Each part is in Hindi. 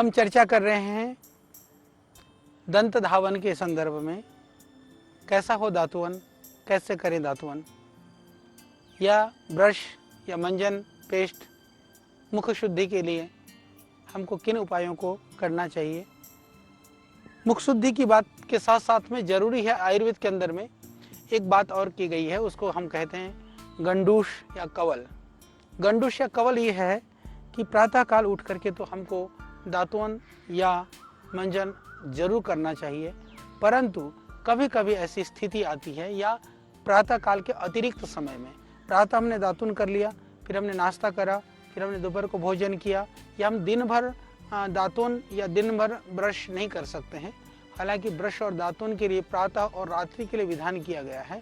हम चर्चा कर रहे हैं दंत धावन के संदर्भ में, कैसा हो दातुवन, कैसे करें दातुवन, या ब्रश या मंजन पेस्ट मुख शुद्धि के लिए हमको किन उपायों को करना चाहिए। मुख शुद्धि की बात के साथ साथ में जरूरी है, आयुर्वेद के अंदर में एक बात और की गई है, उसको हम कहते हैं गंडूश या कवल। गंडूश या कवल ये है कि प्रातःकाल उठ करके तो हमको दातुवन या मंजन जरूर करना चाहिए, परंतु कभी कभी ऐसी स्थिति आती है या प्रातःकाल के अतिरिक्त समय में, प्रातः हमने दातुन कर लिया, फिर हमने नाश्ता करा, फिर हमने दोपहर को भोजन किया, या हम दिन भर दातुन या दिन भर ब्रश नहीं कर सकते हैं। हालांकि ब्रश और दातुन के लिए प्रातः और रात्रि के लिए विधान किया गया है,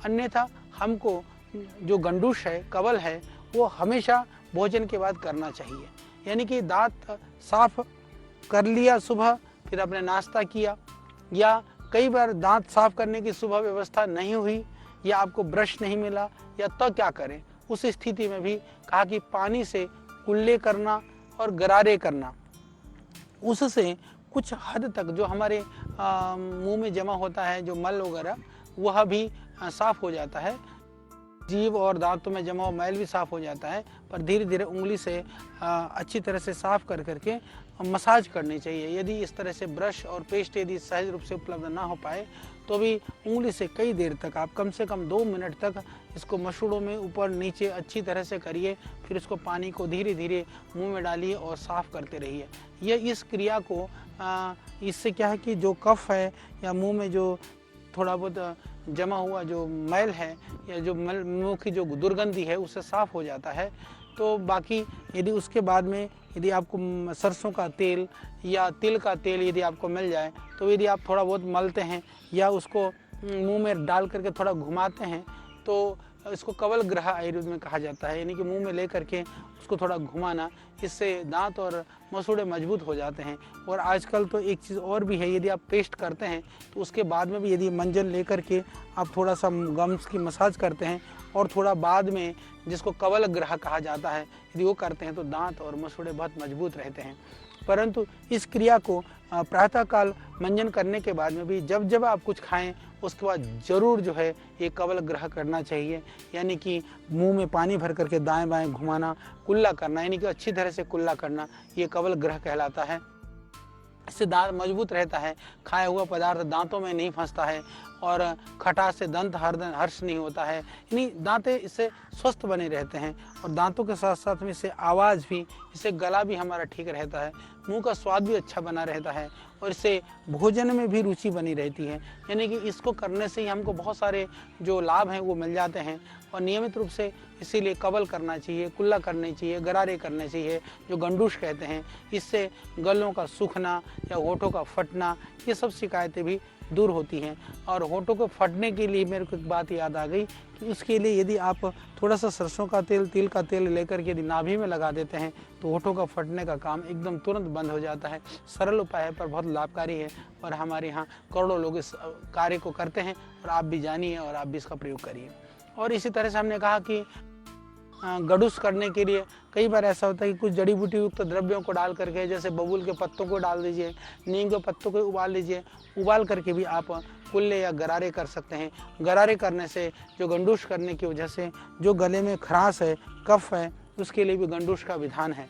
अन्यथा हमको जो गंडूश है, कवल है, वो हमेशा भोजन के बाद करना चाहिए। यानी कि दांत साफ कर लिया सुबह, फिर आपने नाश्ता किया, या कई बार दांत साफ करने की सुबह व्यवस्था नहीं हुई या आपको ब्रश नहीं मिला, या तो क्या करें। उस स्थिति में भी कहा कि पानी से कुल्ले करना और गरारे करना, उससे कुछ हद तक जो हमारे मुंह में जमा होता है जो मल वगैरह, वह भी साफ हो जाता है। जीभ और दांतों में जमा हुआ मैल भी साफ हो जाता है, पर धीरे धीरे उंगली से अच्छी तरह से साफ कर करके मसाज करनी चाहिए। यदि इस तरह से ब्रश और पेस्ट यदि सहज रूप से उपलब्ध ना हो पाए तो भी उंगली से कई देर तक आप कम से कम 2 मिनट तक इसको मसूड़ों में ऊपर नीचे अच्छी तरह से करिए, फिर इसको पानी को धीरे धीरे मुंह में डालिए और साफ करते रहिए। यह इस क्रिया को इससे क्या है कि जो कफ है या मुंह में जो थोड़ा बहुत जमा हुआ जो मैल है या जो मुंह की जो दुर्गंधी है उससे साफ हो जाता है। तो बाकी यदि उसके बाद में यदि आपको सरसों का तेल या तिल का तेल यदि आपको मिल जाए, तो यदि आप थोड़ा बहुत मलते हैं या उसको मुंह में डाल करके थोड़ा घुमाते हैं, तो इसको कवल ग्रह आयुर्वेद में कहा जाता है। यानी कि मुंह में ले करके उसको थोड़ा घुमाना, इससे दांत और मसूड़े मजबूत हो जाते हैं। और आजकल तो एक चीज़ और भी है, यदि आप पेस्ट करते हैं तो उसके बाद में भी यदि मंजन ले करके आप थोड़ा सा गम्स की मसाज करते हैं और थोड़ा बाद में जिसको कवल ग्रह कहा जाता है यदि वो करते हैं, तो दांत और मसूड़े बहुत मजबूत रहते हैं। परंतु इस क्रिया को प्रातःकाल मंजन करने के बाद में भी जब जब आप कुछ खाएं उसके बाद जरूर जो है ये कवल ग्रह करना चाहिए। यानी कि मुंह में पानी भर करके दाएं बाएं घुमाना, कुल्ला करना, यानी कि अच्छी तरह से कुल्ला करना, ये कवल ग्रह कहलाता है। इससे दांत मजबूत रहता है, खाया हुआ पदार्थ दांतों में नहीं फंसता है और खटास से दंत हर्ष नहीं होता है। यानी दांतें इससे स्वस्थ बने रहते हैं और दांतों के साथ साथ में इससे आवाज़ भी, इससे गला भी हमारा ठीक रहता है, मुंह का स्वाद भी अच्छा बना रहता है और इससे भोजन में भी रुचि बनी रहती है। यानी कि इसको करने से ही हमको बहुत सारे जो लाभ हैं वो मिल जाते हैं। और नियमित रूप से इसीलिए कवल करना चाहिए, कुल्ला करनी चाहिए, गरारे करने चाहिए, जो गंडूश कहते हैं। इससे गलों का सूखना या होठों का फटना, ये सब शिकायतें भी दूर होती हैं। और होठों को फटने के लिए मेरे को एक बात याद आ गई कि उसके लिए यदि आप थोड़ा सा सरसों का तेल, तिल का तेल लेकर के यदि नाभि में लगा देते हैं तो होठों का फटने का काम एकदम तुरंत बंद हो जाता है। सरल उपाय है पर बहुत लाभकारी है और हमारे यहाँ करोड़ों लोग इस कार्य को करते हैं और आप भी जानिए और आप भी इसका प्रयोग करिए। और इसी तरह से हमने कहा कि गडूस करने के लिए कई बार ऐसा होता है कि कुछ जड़ी बूटी युक्त द्रव्यों को डाल करके, जैसे बबूल के पत्तों को डाल दीजिए, नीम के पत्तों को उबाल लीजिए, उबाल करके भी आप कुल्ले या गरारे कर सकते हैं। गरारे करने से जो गंडूश करने की वजह से जो गले में खराश है, कफ है, उसके लिए भी गंडूश का विधान है।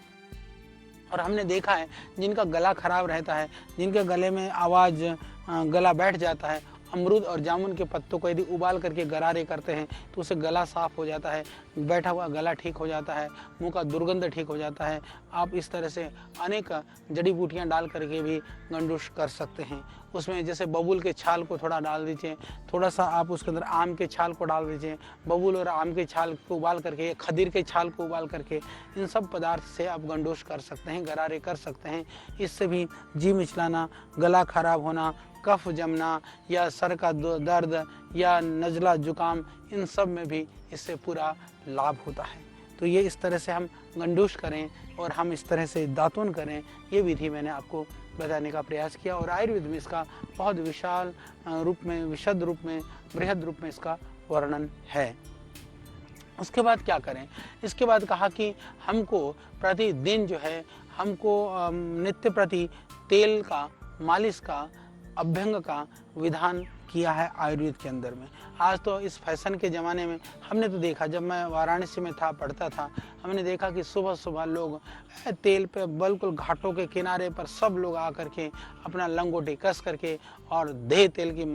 और हमने देखा है जिनका गला खराब रहता है, जिनके गले में आवाज़ गला बैठ जाता है, अमरूद और जामुन के पत्तों को यदि उबाल करके गरारे करते हैं तो उससे गला साफ हो जाता है, बैठा हुआ गला ठीक हो जाता है, मुंह का दुर्गंध ठीक हो जाता है। आप इस तरह से अनेक जड़ी बूटियां डाल करके भी गंडूश कर सकते हैं। उसमें जैसे बबूल के छाल को थोड़ा डाल दीजिए, थोड़ा सा आप उसके अंदर आम के छाल को डाल दीजिए, बबूल और आम के छाल को उबाल करके, खदीर के छाल को उबाल करके, इन सब पदार्थ से आप गंडूश कर सकते हैं, गरारे कर सकते हैं। इससे भी जी मिचलाना, गला खराब होना, कफ जमना या सर का दर्द या नज़ला जुकाम, इन सब में भी इससे पूरा लाभ होता है। तो ये इस तरह से हम गंडूश करें और हम इस तरह से दातुन करें, ये विधि मैंने आपको बताने का प्रयास किया। और आयुर्वेद में इसका बहुत विशाल रूप में, विशद रूप में, बृहद रूप में इसका वर्णन है। उसके बाद क्या करें? इसके बाद कहा कि हमको प्रतिदिन जो है हमको नित्य प्रति तेल का, मालिश का, अभ्यंग का विधान किया है आयुर्वेद के अंदर में। आज तो इस फैशन के ज़माने में हमने तो देखा, जब मैं वाराणसी में था, पढ़ता था, हमने देखा कि सुबह सुबह लोग तेल पे बिल्कुल घाटों के किनारे पर सब लोग आकर के अपना लंगोटी कस करके और देह तेल की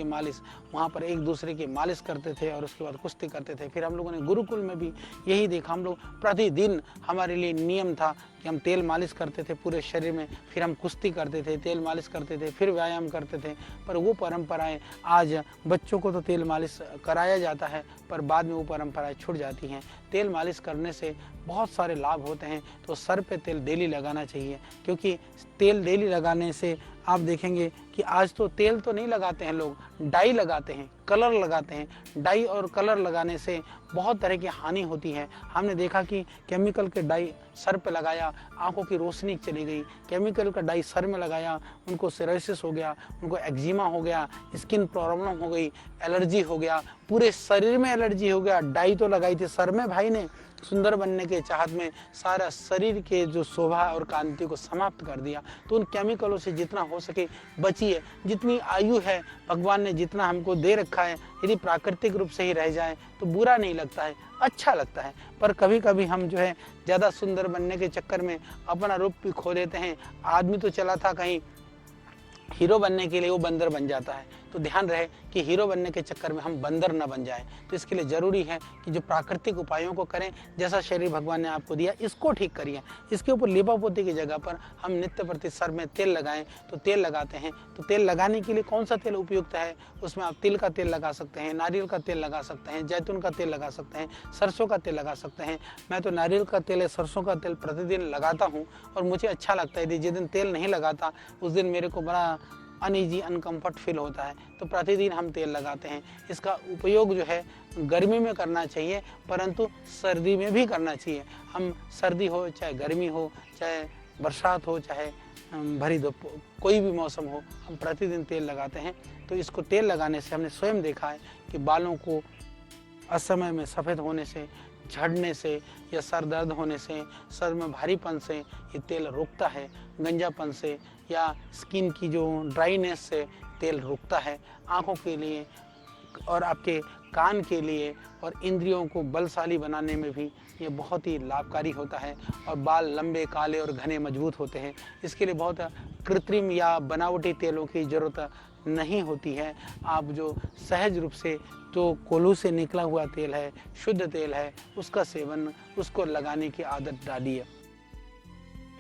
मालिश वहाँ पर एक दूसरे की मालिश करते थे और उसके बाद कुश्ती करते थे। फिर हम लोगों ने गुरुकुल में भी यही देखा, हम लोग प्रतिदिन, हमारे लिए नियम था कि हम तेल मालिश करते थे पूरे शरीर में, फिर हम कुश्ती करते थे, तेल मालिश करते थे, फिर व्यायाम करते थे। पर वो परंपराएं आज बच्चों को तो तेल मालिश कराया जाता है, पर बाद में वो परंपराएं छूट जाती हैं। तेल मालिश करने से बहुत सारे लाभ होते हैं, तो सर पे तेल डेली लगाना चाहिए, क्योंकि तेल डेली लगाने से आप देखेंगे कि आज तो तेल तो नहीं लगाते हैं लोग, डाई लगाते हैं, कलर लगाते हैं। डाई और कलर लगाने से बहुत तरह की हानि होती है। हमने देखा कि केमिकल के डाई सर पे लगाया, आंखों की रोशनी चली गई। केमिकल का डाई सर में लगाया, उनको सिरोसिस हो गया, उनको एक्जिमा हो गया, स्किन प्रॉब्लम हो गई, एलर्जी हो गया, पूरे शरीर में एलर्जी हो गया। डाई तो लगाई थी सर में भाई ने, सुंदर बनने के चाहत में सारा शरीर के जो शोभा और कांति को समाप्त कर दिया। तो उन केमिकलों से जितना हो सके बचिए। जितनी आयु है भगवान ने जितना हमको दे रखा है, यदि प्राकृतिक रूप से ही रह जाए तो बुरा नहीं लगता है, अच्छा लगता है। पर कभी कभी हम जो है ज़्यादा सुंदर बनने के चक्कर में अपना रूप भी खो देते हैं। आदमी तो चला था कहीं हीरो बनने के लिए, वो बंदर बन जाता है। तो ध्यान रहे कि हीरो बनने के चक्कर में हम बंदर न बन जाएं। तो इसके लिए ज़रूरी है कि जो प्राकृतिक उपायों को करें, जैसा शरीर भगवान ने आपको दिया इसको ठीक करिए। इसके ऊपर लिपापोती की जगह पर हम नित्य प्रति सर में तेल लगाएं, तो तेल लगाते हैं। तो तेल लगाने के लिए कौन सा तेल उपयुक्त है, उसमें आप तिल का तेल लगा सकते हैं, नारियल का तेल लगा सकते हैं, जैतून का तेल लगा सकते हैं, सरसों का तेल लगा सकते हैं। मैं तो नारियल का तेल या सरसों का तेल प्रतिदिन लगाता हूँ और मुझे अच्छा लगता है। जिस दिन तेल नहीं लगाता उस दिन मेरे को बड़ा अनईजी, अनकम्फर्ट फील होता है। तो प्रतिदिन हम तेल लगाते हैं। इसका उपयोग जो है गर्मी में करना चाहिए, परंतु सर्दी में भी करना चाहिए। हम सर्दी हो चाहे गर्मी हो, चाहे बरसात हो, चाहे भरी धूप, कोई भी मौसम हो, हम प्रतिदिन तेल लगाते हैं। तो इसको तेल लगाने से हमने स्वयं देखा है कि बालों को असमय में सफ़ेद होने से, झड़ने से या सर दर्द होने से, सर में भारीपन से ये तेल रुकता है। गंजापन से या स्किन की जो ड्राइनेस से तेल रुकता है। आँखों के लिए और आपके कान के लिए और इंद्रियों को बलशाली बनाने में भी ये बहुत ही लाभकारी होता है। और बाल लंबे, काले और घने मजबूत होते हैं। इसके लिए बहुत कृत्रिम या बनावटी तेलों की ज़रूरत नहीं होती है। आप जो सहज रूप से जो कोल्हू से निकला हुआ तेल है, शुद्ध तेल है, उसका सेवन, उसको लगाने की आदत डालिए।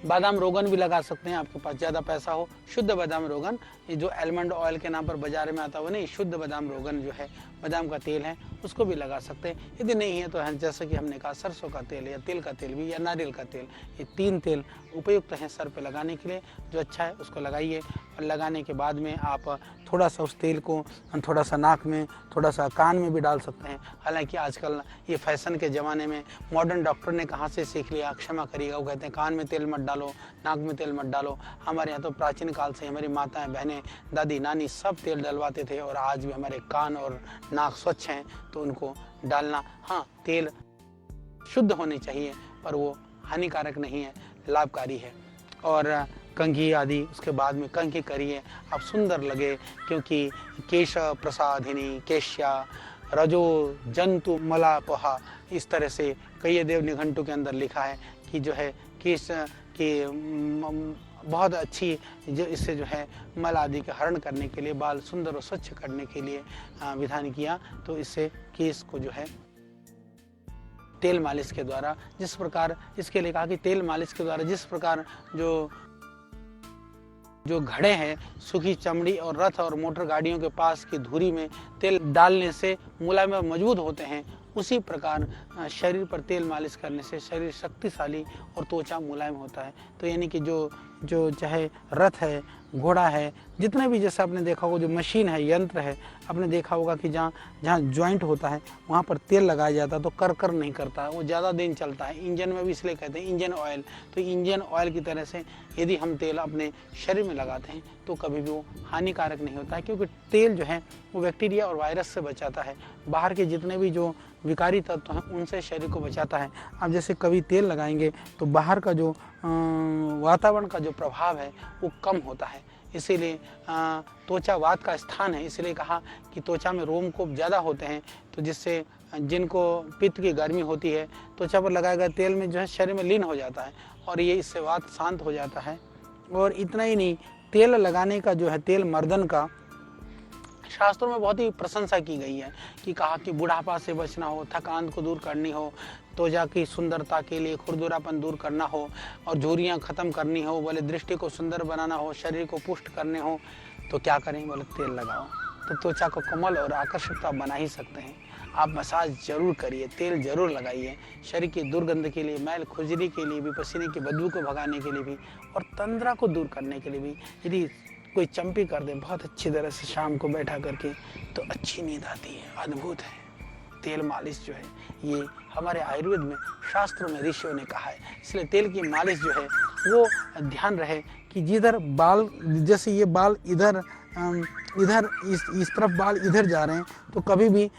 बादाम रोगन भी लगा सकते हैं, आपके पास ज़्यादा पैसा हो। शुद्ध बादाम रोगन, ये जो आलमंड ऑयल के नाम पर बाजार में आता हुआ नहीं, शुद्ध बादाम रोगन जो है, बादाम का तेल है, उसको भी लगा सकते हैं। यदि नहीं है तो जैसे कि हमने कहा सरसों का तेल या तिल का तेल भी या नारियल का तेल, ये 3 तेल उपयुक्त हैं सर पे लगाने के लिए। जो अच्छा है उसको लगाइए और लगाने के बाद में आप थोड़ा सा उस तेल को थोड़ा सा नाक में, थोड़ा सा कान में भी डाल सकते हैं। हालांकि आजकल ये फैशन के ज़माने में मॉडर्न डॉक्टर ने कहाँ से सीख लिया, क्षमा करिएगा, वो कहते हैं कान में तेल मत डालो, नाक में तेल मत डालो। हमारे यहाँ तो प्राचीन काल से हमारी माताएं, बहनें, दादी, नानी सब तेल डलवाते थे और आज भी हमारे कान और नाक स्वच्छ हैं तो उनको डालना। हाँ, तेल शुद्ध होनी चाहिए पर वो हानिकारक नहीं है, लाभकारी है। और कंघी आदि उसके बाद में कंघी करिए, आप सुंदर लगे, क्योंकि केश प्रसादिनी केश्या रजो जंतु मलापहा, इस तरह से कई देव निघंटु के अंदर लिखा है कि जो है केश की बहुत अच्छी, जो इससे जो है मल आदि का हरण करने के लिए, बाल सुंदर और स्वच्छ करने के लिए विधान किया। तो इससे केश को जो है तेल मालिश के द्वारा, जिस प्रकार इसके लिए कहा कि तेल मालिश के द्वारा जिस प्रकार जो घड़े हैं सूखी चमड़ी और रथ और मोटर गाड़ियों के पास की धुरी में तेल डालने से मुलायम और मजबूत होते हैं, उसी प्रकार शरीर पर तेल मालिश करने से शरीर शक्तिशाली और त्वचा मुलायम होता है। तो यानी कि जो चाहे रथ है, घोड़ा है, जितने भी, जैसे आपने देखा होगा जो मशीन है, यंत्र है, आपने देखा होगा कि जहाँ जॉइंट होता है वहाँ पर तेल लगाया जाता है तो कर नहीं करता है, वो ज़्यादा दिन चलता है। इंजन में भी इसलिए कहते हैं इंजन ऑयल। तो इंजन ऑयल की तरह से यदि हम तेल अपने शरीर में लगाते हैं तो कभी भी वो हानिकारक नहीं होता है, क्योंकि तेल जो है वो बैक्टीरिया और वायरस से बचाता है। बाहर के जितने भी जो विकारी तत्व हैं उनसे शरीर को बचाता है। आप जैसे कभी तेल लगाएंगे तो बाहर का जो वातावरण का जो प्रभाव है वो कम होता है। इसीलिए त्वचा वात का स्थान है, इसलिए कहा कि त्वचा में रोमकूप ज़्यादा होते हैं, तो जिससे जिनको पित्त की गर्मी होती है त्वचा पर लगाए गए तेल में जो है शरीर में लीन हो जाता है और ये इससे वात शांत हो जाता है। और इतना ही नहीं, तेल लगाने का जो है, तेल मर्दन का शास्त्रों में बहुत ही प्रशंसा की गई है कि कहा कि बुढ़ापा से बचना हो, थकान को दूर करनी हो, त्वचा की सुंदरता के लिए खुरदुरापन दूर करना हो और झुर्रियाँ खत्म करनी हो, बोले दृष्टि को सुंदर बनाना हो, शरीर को पुष्ट करने हो, तो क्या करें, बोले तेल लगाओ। तो त्वचा को कोमल और आकर्षक तो आप बना ही सकते हैं। आप मसाज जरूर करिए, तेल जरूर लगाइए, शरीर की दुर्गंध के लिए, मैल खुजली के लिए भी, पसीने की बदबू को भगाने के लिए भी और तंद्रा को दूर करने के लिए भी। यदि कोई चंपी कर दे बहुत अच्छी तरह से शाम को बैठा करके तो अच्छी नींद आती है, अद्भुत है। तेल मालिश जो है ये हमारे आयुर्वेद में, शास्त्रों में ऋषियों ने कहा है, इसलिए तेल की मालिश जो है वो ध्यान रहे कि जिधर बाल, जैसे ये बाल इधर इस तरफ बाल इधर जा रहे हैं तो कभी भी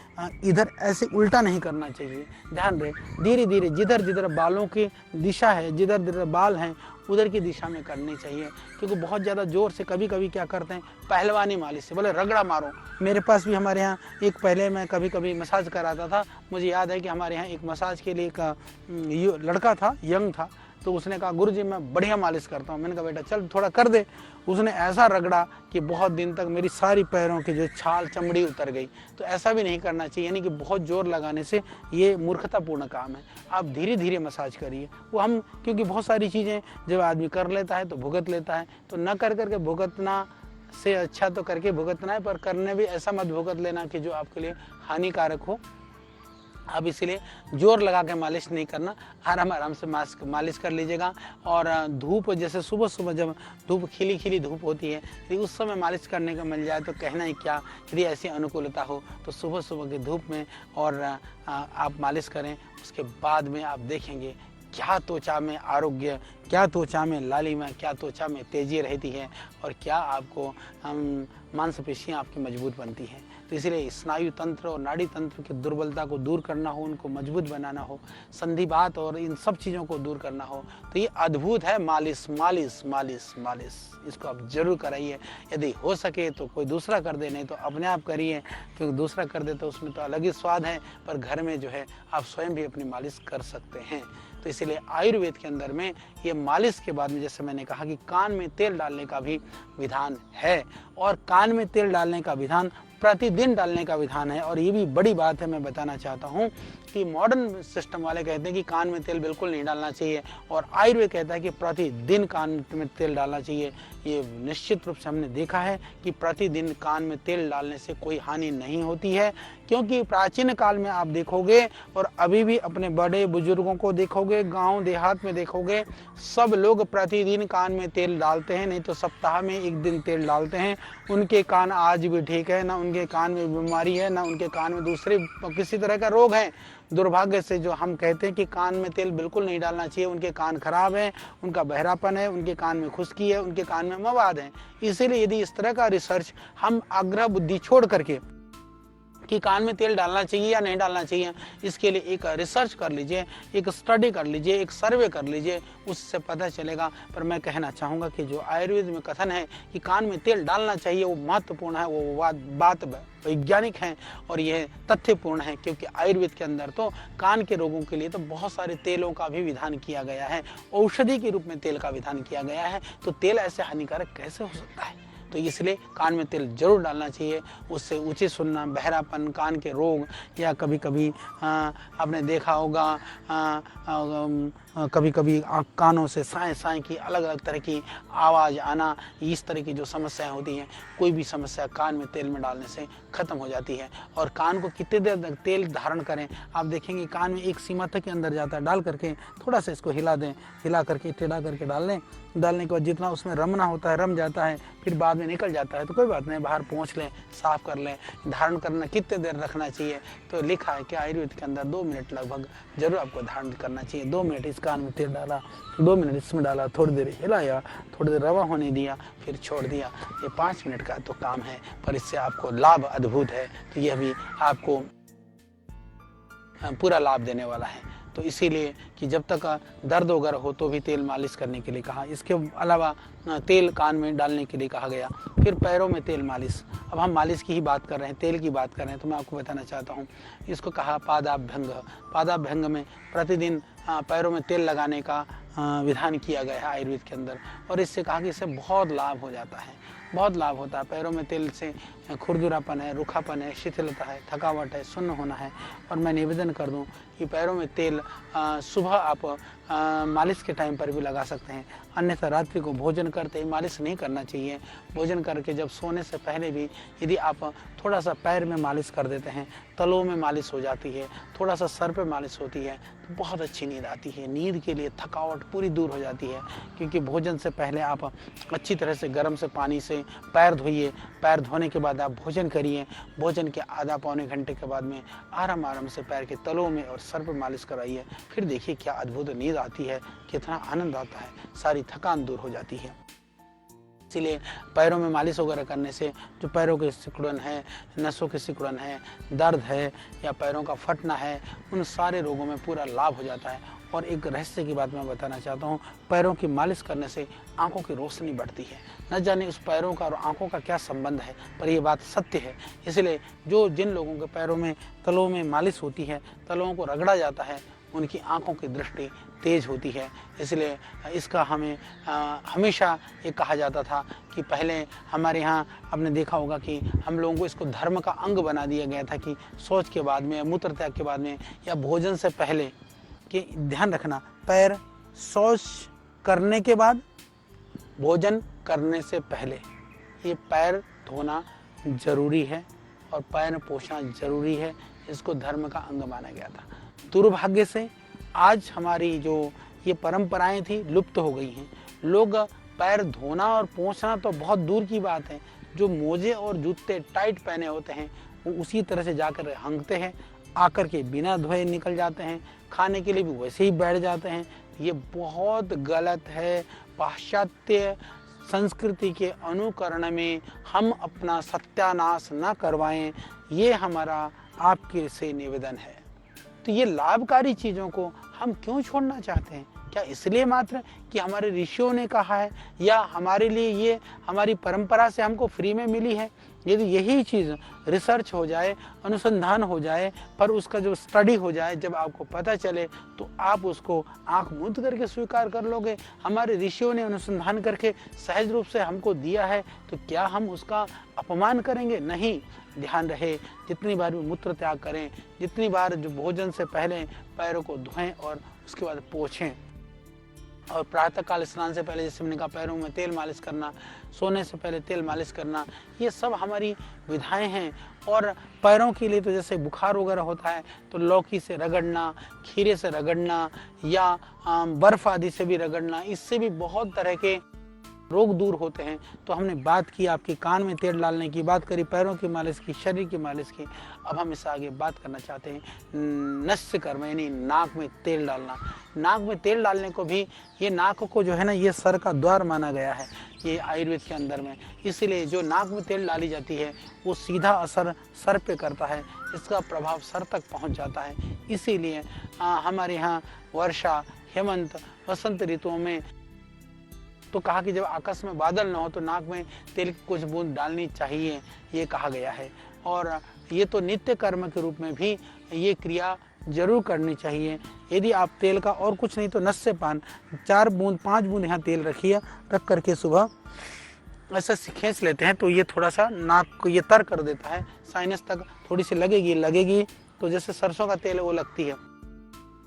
इधर ऐसे उल्टा नहीं करना चाहिए। ध्यान रहे, धीरे धीरे जिधर जिधर बालों की दिशा है, जिधर जिधर बाल हैं उधर की दिशा में करनी चाहिए, क्योंकि बहुत ज़्यादा जोर से कभी कभी क्या करते हैं, पहलवानी मालिश से बोले रगड़ा मारो। मेरे पास भी हमारे यहाँ एक, पहले मैं कभी कभी मसाज कराता था, मुझे याद है कि हमारे यहाँ एक मसाज के लिए एक लड़का था, यंग था, तो उसने कहा गुरुजी मैं बढ़िया मालिश करता हूँ। मैंने कहा बेटा चल थोड़ा कर दे। उसने ऐसा रगड़ा कि बहुत दिन तक मेरी सारी पैरों की जो छाल चमड़ी उतर गई। तो ऐसा भी नहीं करना चाहिए, यानी कि बहुत जोर लगाने से ये मूर्खतापूर्ण काम है। आप धीरे धीरे मसाज करिए। वो हम, क्योंकि बहुत सारी चीज़ें जब आदमी कर लेता है तो भुगत लेता है, तो न कर करके भुगतना से अच्छा तो करके भुगतना है, पर करने भी ऐसा मत भुगत लेना कि जो आपके लिए हानिकारक हो। अब इसलिए जोर लगा के मालिश नहीं करना, आराम आराम से मालिश कर लीजिएगा। और धूप, जैसे सुबह सुबह जब धूप खिली खिली धूप होती है, यदि उस समय मालिश करने का मिल जाए तो कहना ही क्या। यदि ऐसी अनुकूलता हो तो सुबह सुबह की धूप में और आप मालिश करें, उसके बाद में आप देखेंगे क्या त्वचा में आरोग्य, क्या त्वचा में लालिमा, क्या त्वचा में तेजी रहती है और क्या आपको मांसपेशियाँ आपकी मजबूत बनती हैं। तो इसलिए स्नायु तंत्र और नाड़ी तंत्र की दुर्बलता को दूर करना हो, उनको मजबूत बनाना हो, संधिवात और इन सब चीज़ों को दूर करना हो, तो ये अद्भुत है मालिश। मालिश मालिश मालिश इसको आप जरूर कराइए। यदि हो सके तो कोई दूसरा कर दे, नहीं तो अपने आप करिए, क्योंकि दूसरा कर दे तो उसमें तो अलग ही स्वाद है, पर घर में जो है आप स्वयं भी अपनी मालिश कर सकते हैं। तो इसीलिए आयुर्वेद के अंदर में ये मालिश के बाद में, जैसे मैंने कहा कि कान में तेल डालने का भी विधान है, और कान में तेल डालने का विधान प्रतिदिन डालने का विधान है। और ये भी बड़ी बात है, मैं बताना चाहता हूँ कि मॉडर्न सिस्टम वाले कहते हैं कि कान में तेल बिल्कुल नहीं डालना चाहिए, और आयुर्वेद कहता है कि प्रतिदिन कान में तेल डालना चाहिए। ये निश्चित रूप से हमने देखा है कि प्रतिदिन कान में तेल डालने से कोई हानि नहीं होती है, क्योंकि प्राचीन काल में आप देखोगे और अभी भी अपने बड़े बुजुर्गों को देखोगे, गांव देहात में देखोगे, सब लोग प्रतिदिन कान में तेल डालते हैं, नहीं तो सप्ताह में एक दिन तेल डालते हैं। उनके कान आज भी ठीक है, ना उनके कान में बीमारी है, ना उनके कान में दूसरे किसी तरह का रोग है। दुर्भाग्य से जो हम कहते हैं कि कान में तेल बिल्कुल नहीं डालना चाहिए, उनके कान खराब है, उनका बहरापन है, उनके कान में खुश्की है, उनके कान में मवाद है। इसीलिए यदि इस तरह का रिसर्च हम आग्रह बुद्धि छोड़ करके कि कान में तेल डालना चाहिए या नहीं डालना चाहिए, इसके लिए एक रिसर्च कर लीजिए, एक स्टडी कर लीजिए, एक सर्वे कर लीजिए, उससे पता चलेगा। पर मैं कहना चाहूँगा कि जो आयुर्वेद में कथन है कि कान में तेल डालना चाहिए, वो महत्वपूर्ण है, वो बात वैज्ञानिक है और यह तथ्यपूर्ण है, क्योंकि आयुर्वेद के अंदर तो कान के रोगों के लिए तो बहुत सारे तेलों का भी विधान किया गया है, औषधि के रूप में तेल का विधान किया गया है। तो तेल ऐसे हानिकारक कैसे हो सकता है? तो इसलिए कान में तेल जरूर डालना चाहिए। उससे ऊँची सुनना, बहरापन, कान के रोग, या कभी कभी आपने देखा होगा कभी कभी कानों से साए साए की अलग अलग तरह की आवाज़ आना, इस तरह की जो समस्याएं होती हैं, कोई भी समस्या कान में तेल में डालने से ख़त्म हो जाती है। और कान को कितने देर तक तेल धारण करें, आप देखेंगे कान में एक सीमा तक के अंदर जाता है, डाल करके थोड़ा सा इसको हिला दें, हिला करके टेढ़ा करके डाल लें। डालने के बाद जितना उसमें रमना होता है रम जाता है, फिर बाद में निकल जाता है तो कोई बात नहीं, बाहर पहुँच लें, साफ़ कर लें। धारण करना कितने देर रखना चाहिए, तो लिखा है कि आयुर्वेद के अंदर 2 मिनट लगभग जरूर आपको धारण करना चाहिए। 2 मिनट इस कान में तेल डाला, 2 मिनट इसमें डाला, थोड़ी देर हिलाया, थोड़ी देर रवा होने दिया, फिर छोड़ दिया। ये 5 मिनट का तो काम है, पर इससे आपको लाभ अद्भुत है। तो यह भी आपको पूरा लाभ देने वाला है। तो इसीलिए कि जब तक दर्द वगैरह हो तो भी तेल मालिश करने के लिए कहा। इसके अलावा तेल कान में डालने के लिए कहा गया। फिर पैरों में तेल मालिश। अब हम मालिश की ही बात कर रहे हैं, तेल की बात कर रहे हैं, तो मैं आपको बताना चाहता हूँ। इसको कहा पादाभ्यंग। पादाभ्यंग में प्रतिदिन पैरों में तेल लगाने का विधान किया गया है आयुर्वेद के अंदर। और इससे कहा कि इससे बहुत लाभ हो जाता है, बहुत लाभ होता है। पैरों में तेल से खुरदुरापन है, रूखापन है, शिथिलता है, थकावट है, सुन्न होना है। और मैं निवेदन कर दूं कि पैरों में तेल सुबह आप मालिश के टाइम पर भी लगा सकते हैं, अन्यथा रात्रि को भोजन करते ही मालिश नहीं करना चाहिए। भोजन करके जब सोने से पहले भी यदि आप थोड़ा सा पैर में मालिश कर देते हैं, तलों में मालिश हो जाती है, थोड़ा सा सर पे मालिश होती है, तो बहुत अच्छी नींद आती है। नींद के लिए थकावट पूरी दूर हो जाती है, क्योंकि भोजन से पहले आप अच्छी तरह से गर्म से पानी से पैर धोइए। पैर धोने के बाद आप भोजन करिए। भोजन के आधा पौने घंटे के बाद में आराम आराम से पैर के तलों में और सर पर मालिश कराइए। फिर देखिए क्या अद्भुत नींद आती है, कितना आनंद आता है, सारी थकान दूर हो जाती है। इसीलिए पैरों में मालिश वगैरह करने से जो पैरों के सिकुड़न है, नसों के सिकुड़न है, दर्द है या पैरों का फटना है, उन सारे रोगों में पूरा लाभ हो जाता है। और एक रहस्य की बात मैं बताना चाहता हूँ, पैरों की मालिश करने से आंखों की रोशनी बढ़ती है। न जाने उस पैरों का और आंखों का क्या संबंध है, पर ये बात सत्य है। इसलिए जिन लोगों के पैरों में तलों में मालिश होती है, तलों को रगड़ा जाता है, उनकी आंखों की दृष्टि तेज होती है। इसलिए इसका हमें हमेशा ये कहा जाता था कि पहले हमारे यहाँ आपने देखा होगा कि हम लोगों को इसको धर्म का अंग बना दिया गया था कि शौच के बाद में, मूत्र त्याग के बाद में या भोजन से पहले, कि ध्यान रखना, पैर शौच करने के बाद, भोजन करने से पहले ये पैर धोना जरूरी है और पैर पोंछना जरूरी है। इसको धर्म का अंग माना गया था। दुर्भाग्य से आज हमारी जो ये परंपराएं थी लुप्त हो गई हैं। लोग पैर धोना और पोंछना तो बहुत दूर की बात है, जो मोजे और जूते टाइट पहने होते हैं वो उसी तरह से जाकर हंगते हैं, आकर के बिना धोए निकल जाते हैं, खाने के लिए भी वैसे ही बैठ जाते हैं। ये बहुत गलत है। पाश्चात्य संस्कृति के अनुकरण में हम अपना सत्यानाश न करवाएं, ये हमारा आपके से निवेदन है। तो ये लाभकारी चीज़ों को हम क्यों छोड़ना चाहते हैं? क्या इसलिए मात्र कि हमारे ऋषियों ने कहा है या हमारे लिए ये हमारी परंपरा से हमको फ्री में मिली है? यदि यही चीज़ रिसर्च हो जाए, अनुसंधान हो जाए, पर उसका जो स्टडी हो जाए, जब आपको पता चले तो आप उसको आंख मूंद करके स्वीकार कर लोगे। हमारे ऋषियों ने अनुसंधान करके सहज रूप से हमको दिया है, तो क्या हम उसका अपमान करेंगे? नहीं। ध्यान रहे, जितनी बार भी मूत्र त्याग करें, जितनी बार जो भोजन से पहले पैरों को धोएं और उसके बाद पोंछें, और प्रातःकाल स्नान से पहले जैसे मैंने कहा पैरों में तेल मालिश करना, सोने से पहले तेल मालिश करना, ये सब हमारी विधाएं हैं। और पैरों के लिए तो जैसे बुखार वगैरह होता है तो लौकी से रगड़ना, खीरे से रगड़ना या बर्फ आदि से भी रगड़ना, इससे भी बहुत तरह के रोग दूर होते हैं। तो हमने बात की, आपके कान में तेल डालने की बात करी, पैरों की मालिश की, शरीर की मालिश की। अब हम इससे आगे बात करना चाहते हैं नस्य कर्म, यानी नाक में तेल डालना। नाक में तेल डालने को भी, ये नाक को जो है ना, ये सर का द्वार माना गया है ये आयुर्वेद के अंदर में। इसीलिए जो नाक में तेल डाली जाती है वो सीधा असर सर पे करता है, इसका प्रभाव सर तक पहुंच जाता है। इसीलिए हमारे यहाँ वर्षा, हेमंत, वसंत ऋतुओं में तो कहा कि जब आकाश में बादल न हो तो नाक में तेल की कुछ बूंद डालनी चाहिए, ये कहा गया है। और ये तो नित्य कर्म के रूप में भी ये क्रिया जरूर करनी चाहिए। यदि आप तेल का और कुछ नहीं तो नस्य पान 4 बूंद 5 बूंद यहाँ तेल रखिए, रख करके सुबह ऐसा खींच लेते हैं तो ये थोड़ा सा नाक को ये तर कर देता है, साइनस तक थोड़ी सी लगेगी तो जैसे सरसों का तेल वो लगती है।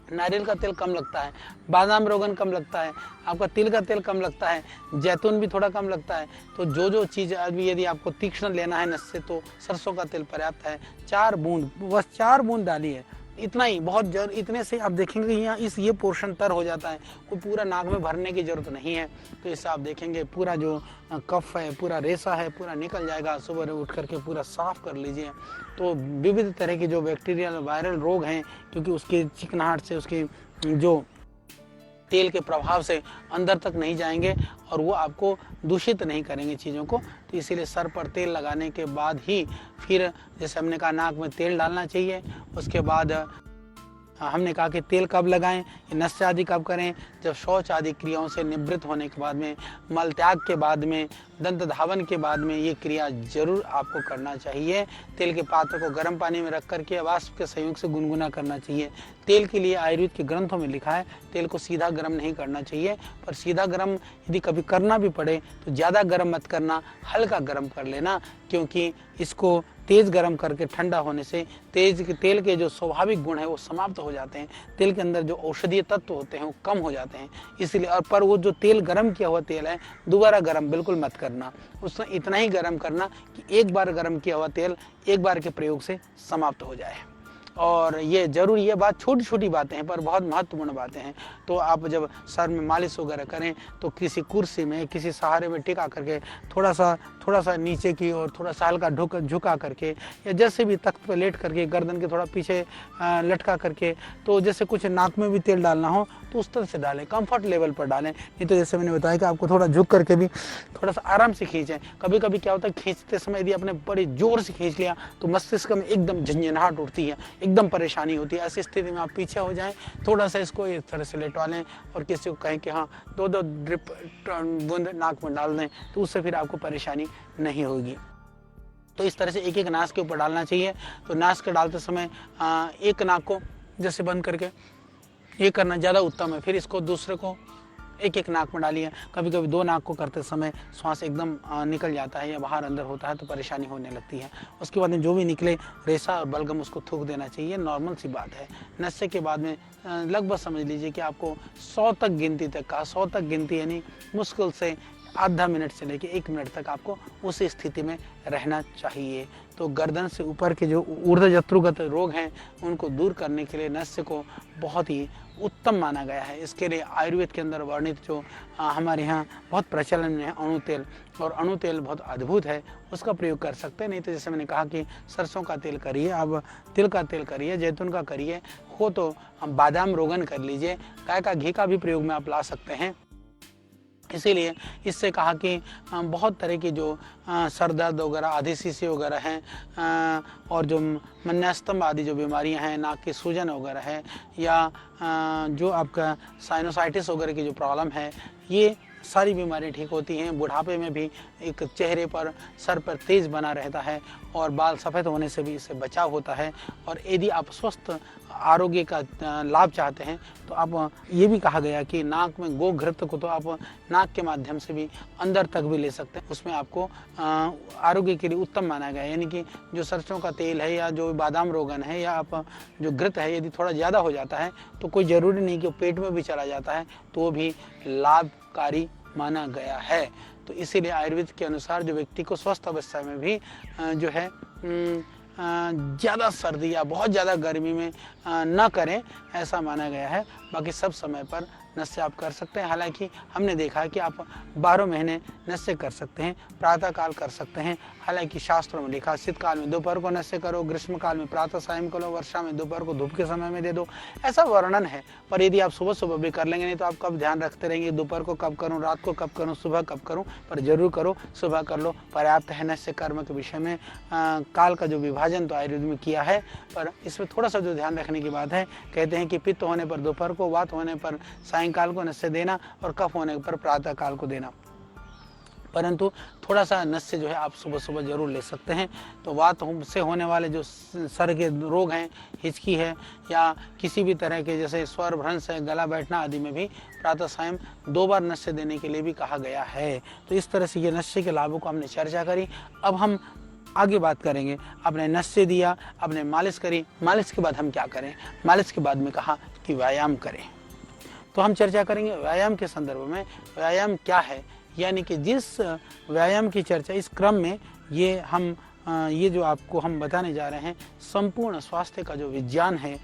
नारियल का तेल कम लगता है, बादाम रोगन कम लगता है, आपका तिल का तेल कम लगता है, जैतून भी थोड़ा कम लगता है। तो जो चीज़ अभी यदि आपको तीक्ष्ण लेना है नस से तो सरसों का तेल पर्याप्त है। 4 बूंद, बस 4 बूंद डालिए, इतना ही बहुत इतने से आप देखेंगे यहाँ ये पोर्शन तर हो जाता है, कोई पूरा नाक में भरने की जरूरत नहीं है। तो इससे आप देखेंगे पूरा जो कफ है, पूरा रेशा है, पूरा निकल जाएगा। सुबह उठ करके पूरा साफ कर लीजिए। तो विविध तरह के जो बैक्टीरियल वायरल रोग हैं, क्योंकि उसके चिकनाहट से, उसके जो तेल के प्रभाव से अंदर तक नहीं जाएंगे और वो आपको दूषित नहीं करेंगे चीज़ों को। तो इसीलिए सर पर तेल लगाने के बाद ही फिर जैसे हमने कहा नाक में तेल डालना चाहिए। उसके बाद हमने कहा कि तेल कब लगाएं, नस्य आदि कब करें, जब शौच आदि क्रियाओं से निवृत्त होने के बाद में, मल त्याग के बाद में, दंत धावन के बाद में ये क्रिया जरूर आपको करना चाहिए। तेल के पात्र को गर्म पानी में रख करके वाष्प के संयोग से गुनगुना करना चाहिए। तेल के लिए आयुर्वेद के ग्रंथों में लिखा है तेल को सीधा गर्म नहीं करना चाहिए, पर सीधा गर्म यदि कभी करना भी पड़े तो ज़्यादा गर्म मत करना, हल्का गर्म कर लेना, क्योंकि इसको तेज गर्म करके ठंडा होने से तेल के जो स्वाभाविक गुण है वो समाप्त हो जाते हैं, तेल के अंदर जो औषधीय तत्व होते हैं वो कम हो जाते हैं। इसलिए और पर वो जो तेल गर्म किया हुआ तेल है दोबारा गर्म बिल्कुल मत करना, उसमें इतना ही गर्म करना कि एक बार गर्म किया हुआ तेल एक बार के प्रयोग से समाप्त हो जाए। और ये जरूर, ये बात छोटी छोटी बातें हैं पर बहुत महत्वपूर्ण बातें हैं। तो आप जब सर में मालिश वगैरह करें तो किसी कुर्सी में किसी सहारे में टिका करके थोड़ा सा नीचे की और थोड़ा सा हल्का झुका करके, या जैसे भी तख्त पर लेट करके गर्दन के थोड़ा पीछे लटका करके, तो जैसे कुछ नाक में भी तेल डालना हो तो उस तरह से डालें, कंफर्ट लेवल पर डालें। नहीं तो जैसे मैंने बताया कि आपको थोड़ा झुक करके भी थोड़ा सा आराम से खींचें। कभी कभी क्या होता है खींचते समय यदि आपने बड़ी जोर से खींच लिया तो मस्तिष्क में एकदम झंझनाहट उठती है, एकदम परेशानी होती है। ऐसी स्थिति में आप पीछे हो जाएं, थोड़ा सा इसको इस तरह से लेटवा लें और किसी को कहें कि हाँ 2-2 ड्रिप बूंद नाक में डाल दें, तो उससे फिर आपको परेशानी नहीं होगी। तो इस तरह से एक एक नाक के ऊपर डालना चाहिए। तो नाक के डालते समय एक नाक को जैसे बंद करके ये करना ज़्यादा उत्तम है। फिर इसको दूसरे को एक एक नाक में डालिए। कभी कभी 2 नाक को करते समय श्वास एकदम निकल जाता है या बाहर अंदर होता है तो परेशानी होने लगती है। उसके बाद में जो भी निकले रेशा और बलगम उसको थूक देना चाहिए, नॉर्मल सी बात है। नशे के बाद में लगभग समझ लीजिए कि आपको 100 तक गिनती तक का 100 तक गिनती यानी मुश्किल से आधा मिनट से लेके 1 मिनट तक आपको उस स्थिति में रहना चाहिए। तो गर्दन से ऊपर के जो ऊर्ध्वजत्रुगत रोग हैं उनको दूर करने के लिए नस्य को बहुत ही उत्तम माना गया है। इसके लिए आयुर्वेद के अंदर वर्णित जो हमारे यहाँ बहुत प्रचलन में है अणु तेल, और अणु तेल बहुत अद्भुत है, उसका प्रयोग कर सकते हैं। नहीं तो जैसे मैंने कहा कि सरसों का तेल करिए, अब तिल का तेल करिए, जैतून का करिए, हो तो बादाम रोगन कर लीजिए, गाय का घी का भी प्रयोग में आप ला सकते हैं। इसीलिए इससे कहा कि बहुत तरह की जो सर दर्द वगैरह आधी शीशी वगैरह हैं और जो मन्यास्तंभ आदि जो बीमारियां हैं, नाक की सूजन वगैरह है, या जो आपका साइनोसाइटिस वगैरह की जो प्रॉब्लम है, ये सारी बीमारियां ठीक होती हैं। बुढ़ापे में भी एक चेहरे पर सर पर तेज बना रहता है और बाल सफ़ेद होने से भी इससे बचाव होता है। और यदि आप स्वस्थ आरोग्य का लाभ चाहते हैं तो आप, ये भी कहा गया कि नाक में गोघृत को तो आप नाक के माध्यम से भी अंदर तक भी ले सकते हैं, उसमें आपको आरोग्य के लिए उत्तम माना गया है। यानी कि जो सरसों का तेल है या जो बादाम रोगन है या आप जो घृत है, यदि थोड़ा ज़्यादा हो जाता है तो कोई ज़रूरी नहीं कि पेट में भी चला जाता है, तो वो भी लाभकारी माना गया है। तो इसीलिए आयुर्वेद के अनुसार जो व्यक्ति को स्वस्थ अवस्था में भी जो है ज़्यादा सर्दी या बहुत ज़्यादा गर्मी में न करें, ऐसा माना गया है। बाकी सब समय पर नस्य आप कर सकते हैं। हालांकि हमने देखा है कि आप 12 महीने नस्य कर सकते हैं, प्रातः काल कर सकते हैं। हालांकि शास्त्रों में लिखा शीतकाल में दोपहर को नस्य करो, ग्रीष्म काल में प्रातः सायं करो, वर्षा में दोपहर को धूप के समय में दे दो, ऐसा वर्णन है। पर यदि आप सुबह सुबह भी कर लेंगे, नहीं तो आप कब ध्यान रखते रहेंगे दोपहर को कब करूँ, रात को कब करूँ, सुबह कब करूँ, पर जरूर करो, सुबह कर लो, पर्याप्त है। नस्य कर्म के विषय में काल का जो विभाजन तो आयुर्वेद में किया है, पर इसमें थोड़ा सा जो ध्यान रखने की बात है, कहते हैं कि पित्त होने पर दोपहर को, वात होने पर सायंकाल को नस्य देना और कफ होने पर प्रातः काल को देना। परंतु थोड़ा सा नस्य जो है आप सुबह सुबह जरूर ले सकते हैं। तो वात से होने वाले जो सर के रोग हैं, हिचकी है या किसी भी तरह के जैसे स्वर भ्रंश है, गला बैठना आदि में भी प्रातः सायं 2 बार नस्य देने के लिए भी कहा गया है। तो इस तरह से ये नस्य के लाभों को हमने चर्चा करी। अब हम आगे बात करेंगे। आपने नस्य दिया, आपने मालिश करी, मालिश के बाद हम क्या करें? मालिश के बाद में कहा कि व्यायाम करें। तो हम चर्चा करेंगे व्यायाम के संदर्भ में। व्यायाम क्या है, यानी कि जिस व्यायाम की चर्चा इस क्रम में ये जो आपको हम बताने जा रहे हैं, संपूर्ण स्वास्थ्य का जो विज्ञान है,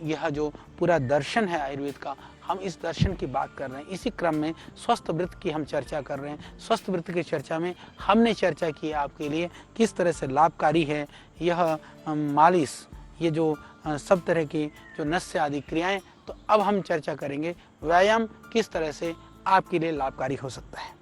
यह जो पूरा दर्शन है आयुर्वेद का, हम इस दर्शन की बात कर रहे हैं। इसी क्रम में स्वस्थ वृत्त की हम चर्चा कर रहे हैं। स्वस्थ वृत्त की चर्चा में हमने चर्चा की आपके लिए किस तरह से लाभकारी है यह मालिश, ये जो सब तरह की जो नस्य आदि क्रियाएं। तो अब हम चर्चा करेंगे व्यायाम किस तरह से आपके लिए लाभकारी हो सकता है।